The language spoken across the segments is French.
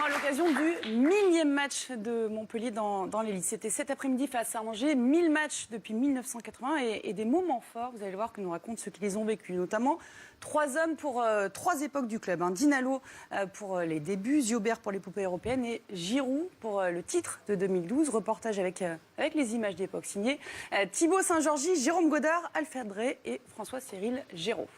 à l'occasion du 1000e match de Montpellier dans l'élite. C'était cet après-midi face à Angers. 1000 matchs depuis 1980 et des moments forts, vous allez voir, que nous racontent ceux qui les ont vécus. Notamment 3 hommes pour 3 époques du club. Dinalo pour les débuts, Ziobert pour les poupées européennes et Giroud pour le titre de 2012. Reportage avec les images d'époque signées Thibaut Saint-Georgy, Jérôme Godard, Alfred Drey et François-Cyril Géraud.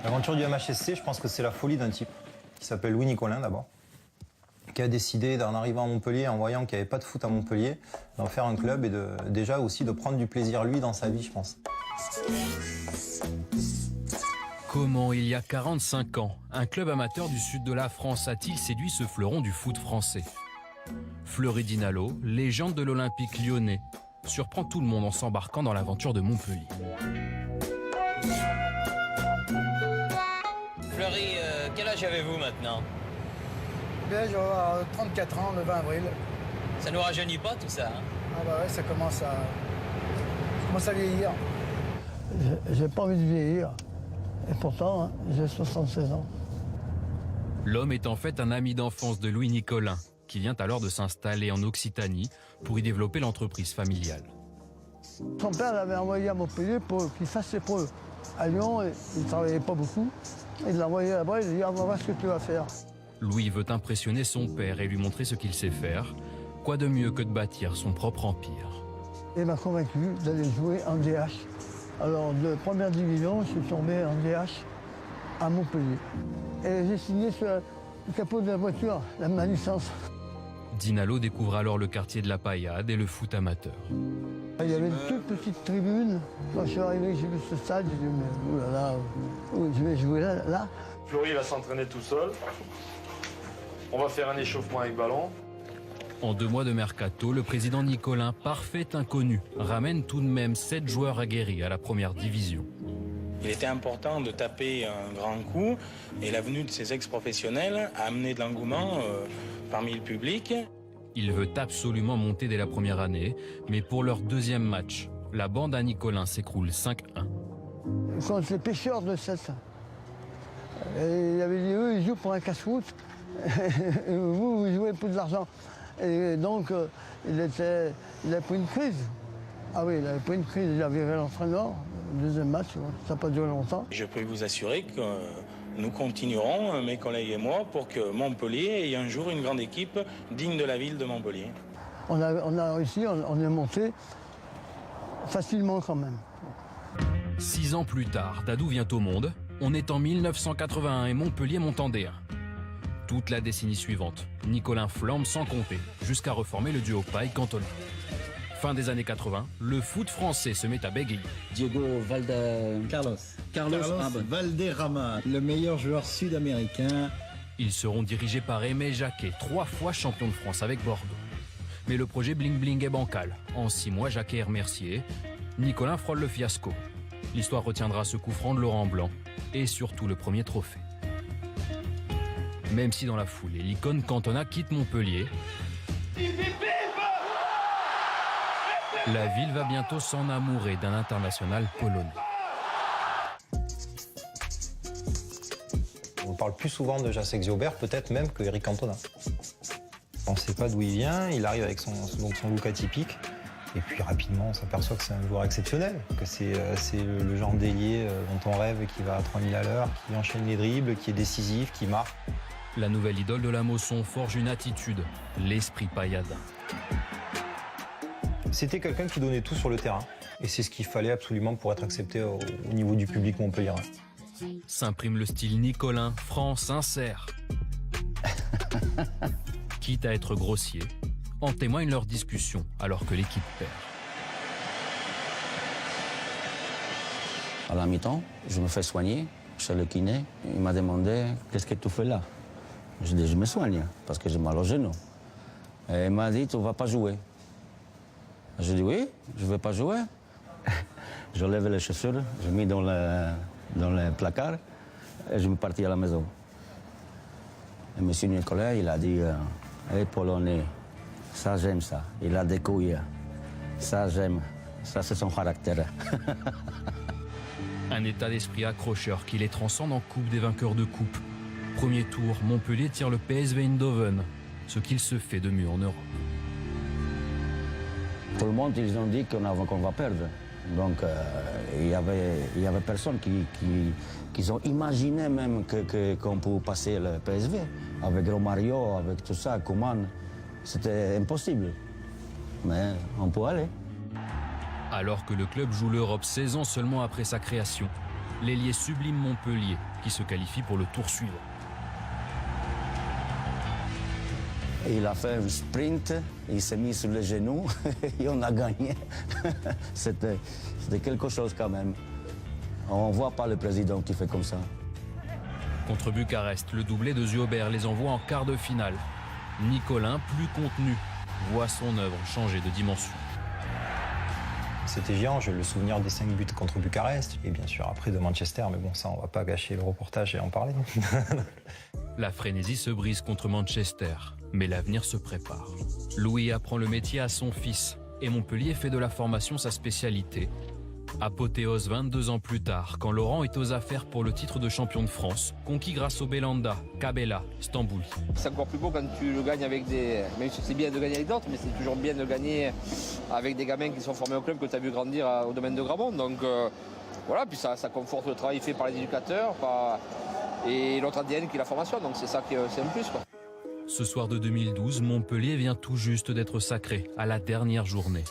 L'aventure du MHSC, je pense que c'est la folie d'un type qui s'appelle Louis Nicolin d'abord, qui a décidé d'en arrivant à Montpellier, en voyant qu'il n'y avait pas de foot à Montpellier, d'en faire un club et déjà aussi de prendre du plaisir lui dans sa vie, je pense. Comment, il y a 45 ans, un club amateur du sud de la France a-t-il séduit ce fleuron du foot français? Fleury Dinalo, légende de l'Olympique lyonnais, surprend tout le monde en s'embarquant dans l'aventure de Montpellier. Fleury, quel âge avez-vous maintenant? Là, je vais avoir 34 ans le 20 avril. Ça nous rajeunit pas tout ça, hein? Ah bah ouais, ça commence à vieillir. J'ai pas envie de vieillir. Et pourtant, hein, j'ai 76 ans. L'homme est en fait un ami d'enfance de Louis Nicolin, qui vient alors de s'installer en Occitanie pour y développer l'entreprise familiale. Son père l'avait envoyé à Montpellier pour qu'il fasse ses preuves. À Lyon, il ne travaillait pas beaucoup. Il l'a envoyé là-bas, il lui a dit « on va voir ce que tu vas faire ». Louis veut impressionner son père et lui montrer ce qu'il sait faire. Quoi de mieux que de bâtir son propre empire? Il m'a convaincu d'aller jouer en DH. Alors, de première division, je suis tombé en DH à Montpellier. Et j'ai signé sur le capot de la voiture, ma licence. Dinalo découvre alors le quartier de la Paillade et le foot amateur. Il y avait une toute petite tribune. Quand je suis arrivé, j'ai vu ce stade, j'ai dit, mais oulala, je vais jouer là. Fleury va s'entraîner tout seul. On va faire un échauffement avec ballon. En 2 mois de mercato, le président Nicolin, parfait inconnu, ramène tout de même 7 joueurs aguerris à la première division. Il était important de taper un grand coup et la venue de ces ex-professionnels a amené de l'engouement parmi le public. Il veut absolument monter dès la première année, mais pour leur 2e match, la bande à Nicolin s'écroule 5-1. Contre les pêcheurs de Cesse. Il avait dit, eux, ils jouent pour un casse-route, et vous jouez pour de l'argent. Et donc, il a pris une crise. Ah oui, il a pris une crise, il a viré l'entraîneur. Le 2e match, ça n'a pas duré longtemps. Je peux vous assurer que nous continuerons, mes collègues et moi, pour que Montpellier ait un jour une grande équipe digne de la ville de Montpellier. On a réussi, on est monté facilement quand même. 6 ans plus tard, Dadou vient au monde. On est en 1981 et Montpellier monte en D1. Toute la décennie suivante, Nicolin flambe sans compter, jusqu'à reformer le duo Paille-Cantona. Fin des années 80, le foot français se met à bégayer. Carlos Valderrama, le meilleur joueur sud-américain. Ils seront dirigés par Aimé Jacquet, 3 fois champion de France avec Bordeaux. Mais le projet Bling Bling est bancal. En 6 mois, Jacquet est remercié. Nicolin frôle le fiasco. L'histoire retiendra ce coup franc de Laurent Blanc et surtout le premier trophée. Même si dans la foulée, l'icône Cantona quitte Montpellier, la ville va bientôt s'enamourer d'un international polonais. On parle plus souvent de Jacek Ziobert, peut-être même que Eric Cantona. On ne sait pas d'où il vient, il arrive avec son look atypique. Et puis rapidement, on s'aperçoit que c'est un joueur exceptionnel, que c'est le genre d'ailier dont on rêve, qui va à 3000 à l'heure, qui enchaîne les dribbles, qui est décisif, qui marque. La nouvelle idole de la Mosson forge une attitude, l'esprit pailladin. C'était quelqu'un qui donnait tout sur le terrain. Et c'est ce qu'il fallait absolument pour être accepté au niveau du public montpelliérain. S'imprime le style Nicolin, franc, sincère. Quitte à être grossier, en témoigne leur discussion alors que l'équipe perd. À la mi-temps, je me fais soigner chez le kiné. Il m'a demandé « Qu'est-ce que tu fais là ?» Je dis « Je me soigne parce que j'ai mal au genou. » Et il m'a dit « Tu ne vas pas jouer. » Je dis « Oui, je ne vais pas jouer. » Je lève les chaussures, je mets dans le placard et je me partis à la maison. Et M. Nicolas, il a dit hey, Polonais, ça j'aime ça. Il a des couilles. Ça j'aime. Ça c'est son caractère. Un état d'esprit accrocheur qui les transcende en Coupe des vainqueurs de coupe. Premier tour, Montpellier tire le PSV Eindhoven, ce qu'il se fait de mieux en Europe. Tout le monde, ils ont dit qu'on va perdre. Donc il y avait personne qui ont imaginé même qu'on pouvait passer le PSV. Avec Romario, avec tout ça, Koeman, c'était impossible. Mais on peut aller. Alors que le club joue l'Europe 16 ans seulement après sa création, l'ailier sublime Montpellier qui se qualifie pour le tour suivant. Il a fait un sprint, il s'est mis sur les genoux et on a gagné. C'était quelque chose quand même. On ne voit pas le président qui fait comme ça. Contre Bucarest, le doublé de Ziobert les envoie en quart de finale. Nicolin, plus contenu, voit son œuvre changer de dimension. C'était géant, j'ai le souvenir des 5 buts contre Bucarest et bien sûr après de Manchester, mais bon ça on va pas gâcher le reportage et en parler. La frénésie se brise contre Manchester, mais l'avenir se prépare. Louis apprend le métier à son fils et Montpellier fait de la formation sa spécialité. Apothéose 22 ans plus tard, quand Laurent est aux affaires pour le titre de champion de France, conquis grâce au Belanda, Cabella, Stambouli. C'est encore plus beau quand tu le gagnes avec des... Même si c'est bien de gagner avec d'autres, mais c'est toujours bien de gagner avec des gamins qui sont formés au club que tu as vu grandir au domaine de Gramont. Donc voilà, puis ça conforte le travail fait par les éducateurs et l'autre ADN qui est la formation. Donc c'est ça qui c'est un plus, quoi. Ce soir de 2012, Montpellier vient tout juste d'être sacré à la dernière journée,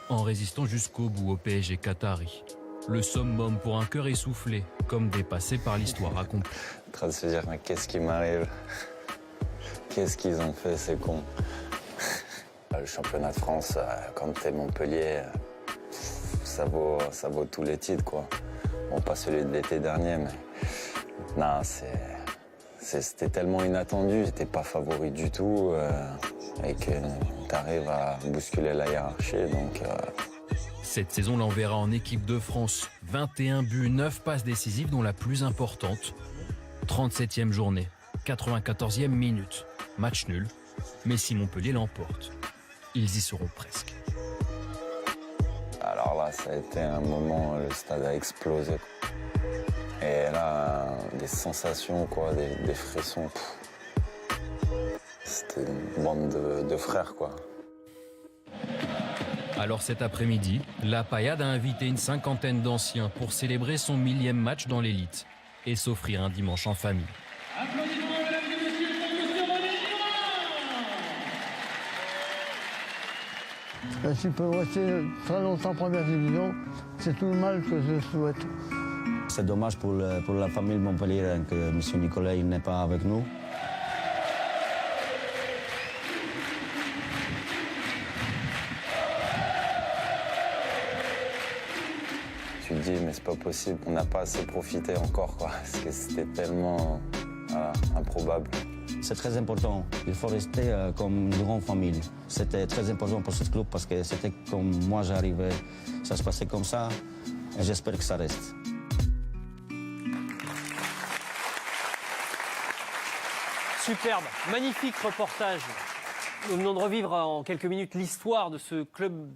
en résistant jusqu'au bout au PSG qatari. Le summum pour un cœur essoufflé, comme dépassé par l'histoire accomplie. En train de se dire, mais qu'est-ce qui m'arrive? Qu'est-ce qu'ils ont fait, ces cons? Le championnat de France, quand t'es Montpellier, ça vaut tous les titres, quoi. Bon, pas celui de l'été dernier, mais... Non, c'était tellement inattendu, j'étais pas favori du tout, et que t'arrives à bousculer la hiérarchie, donc... Cette saison l'enverra en équipe de France. 21 buts, 9 passes décisives, dont la plus importante. 37e journée, 94e minute. Match nul, mais si Montpellier l'emporte, ils y seront presque. Alors là, ça a été un moment, le stade a explosé. Et là, des sensations, quoi, des frissons. C'était une bande de frères, quoi. Alors cet après-midi, la Payade a invité une cinquantaine d'anciens pour célébrer son 1000e match dans l'élite et s'offrir un dimanche en famille. S'il peut rester très longtemps en première division, c'est tout le mal que je souhaite. C'est dommage pour la famille de Montpellier que M. Nicolas n'est pas avec nous. Tu te dis, mais c'est pas possible, on n'a pas assez profité encore, quoi, parce que c'était tellement improbable. C'est très important, il faut rester comme une grande famille. C'était très important pour ce club parce que c'était comme moi j'arrivais, ça se passait comme ça, et j'espère que ça reste. Superbe, magnifique reportage. Nous venons de revivre en quelques minutes l'histoire de ce club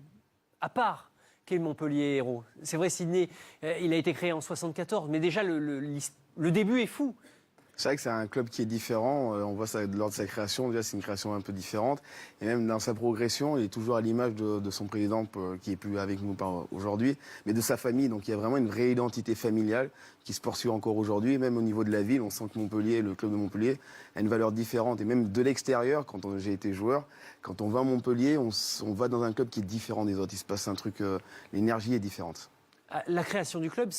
à part qu'est le Montpellier Hérault. C'est vrai, Sidney, il a été créé en 1974, mais déjà le début est fou. C'est vrai que c'est un club qui est différent. On voit ça lors de sa création. Déjà, c'est une création un peu différente. Et même dans sa progression, il est toujours à l'image de son président qui est plus avec nous aujourd'hui, mais de sa famille. Donc il y a vraiment une vraie identité familiale qui se poursuit encore aujourd'hui. Et même au niveau de la ville, on sent que Montpellier, le club de Montpellier, a une valeur différente. Et même de l'extérieur, quand j'ai été joueur, quand on va à Montpellier, on va dans un club qui est différent des autres. Il se passe un truc, l'énergie est différente. La création du club,